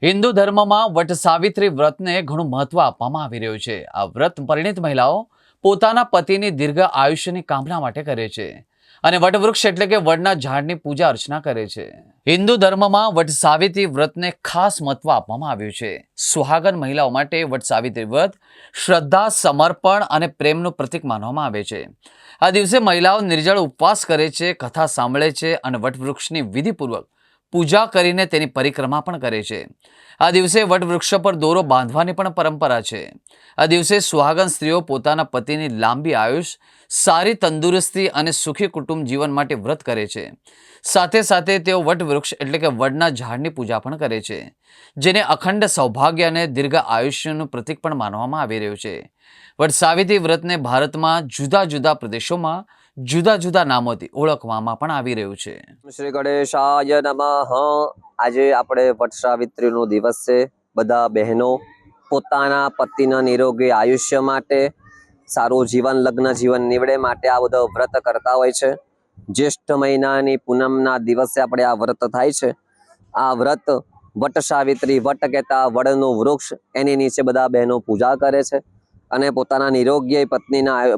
હિન્દુ ધર્મમાં વટ સાવિત્રી વ્રતને ઘણું મહત્વ આપવામાં આવી રહ્યું છે। આ વ્રત પરિણીત મહિલાઓ પોતાના પતિની દીર્ઘ આયુષ્યની કામના માટે કરે છે અને વટવૃક્ષ એટલે કે વડના ઝાડની પૂજા અર્ચના કરે છે। હિન્દુ ધર્મમાં વટ સાવિત્રી વ્રતને ખાસ મહત્વ આપવામાં આવ્યું છે। સુહાગન મહિલાઓ માટે વટ સાવિત્રી વ્રત શ્રદ્ધા, સમર્પણ અને પ્રેમનું પ્રતીક માનવામાં આવે છે। આ દિવસે મહિલાઓ નિર્જળ ઉપવાસ કરે છે, કથા સાંભળે છે અને વટવૃક્ષની વિધિપૂર્વક પૂજા કરીને તેની પરિક્રમા પણ કરે છે। આ દિવસે વટવૃક્ષ પર દોરો બાંધવાની પણ પરંપરા છે। આ દિવસે સુહાગન સ્ત્રીઓ પોતાના પતિની લાંબી આયુષ, સારી તંદુરસ્તી અને સુખી કુટુંબ જીવન માટે વ્રત કરે છે। સાથે સાથે તેઓ વટવૃક્ષ એટલે કે વડના ઝાડની પૂજા પણ કરે છે, જેને અખંડ સૌભાગ્ય અને દીર્ઘ આયુષ્યનું પ્રતીક પણ માનવામાં આવી રહ્યું છે। વટ સાવિત્રી વ્રતને ભારતમાં જુદા જુદા પ્રદેશોમાં જુદા જુદા નામોથી ઓળખવામાં પણ આવી રહ્યું છે। શ્રી ગણેશાય નમઃ। આજે આપણે વટ સાવિત્રીનો દિવસ છે। બધા બહેનો પોતાના પતિના નિરોગી આયુષ્ય માટે, સારું જીવન, લગ્ન જીવન નીવડે માટે આ બધો વ્રત કરતા હોય છે। જ્યેષ્ઠ મહિનાની પૂનમના દિવસે આપણે આ વ્રત થાય છે। આ વ્રત વટ સાવિત્રી, વટ કહેતા વડનું વૃક્ષ, એની નીચે બધા બહેનો પૂજા કરે છે અને પોતાના નિરોગી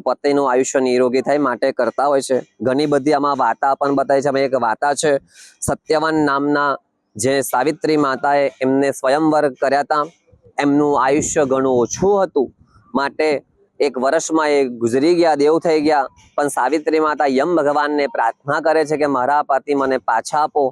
પતિનું આયુષ્ય નિરોગી થાય માટે કરતા હોય છે। ઘણી બધી આમાં વાર્તા પણ બતાવી છે। એક વાર્તા છે, સત્યવાન નામના જે સાવિત્રી માતાએ એમને સ્વયંવર કર્યા હતા, એમનું આયુષ્ય ઘણું ઓછું હતું માટે એક વર્ષમાં એ ગુજરી ગયા, દેવ થઈ ગયા। પણ સાવિત્રી માતા યમ ભગવાનને પ્રાર્થના કરે છે કે મારા પતિ મને પાછા આપો।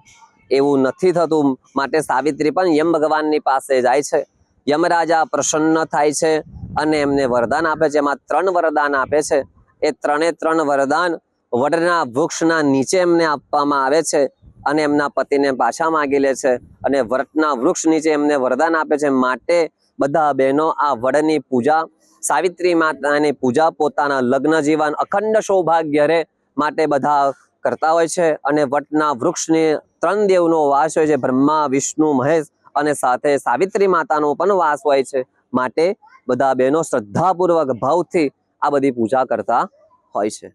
એવું નથી થતું માટે સાવિત્રી પણ યમ ભગવાનની પાસે જાય છે। યમરાજા પ્રસન્ન થાય છે અને એમને વરદાન આપે છે। એમાં 3 વરદાન આપે છે। એ 3 વરદાન વડના વૃક્ષના નીચે એમને આપવામાં આવે છે અને એમના પતિને પાછા માગી લે છે અને વટના વૃક્ષ નીચે એમને વરદાન આપે છે। માટે બધા બહેનો આ વડની પૂજા, સાવિત્રી માતાની પૂજા પોતાના લગ્ન જીવન અખંડ સૌભાગ્ય રહે માટે બધા કરતા હોય છે। અને વટના વૃક્ષની 3 દેવનો વાસ હોય છે, બ્રહ્મા, વિષ્ણુ, મહેશ, અને સાથે સાવિત્રી માતાનો પણ વાસ હોય છે। માટે બધા બહેનો શ્રદ્ધાપૂર્વક ભાવથી આ બધી પૂજા કરતા હોય છે।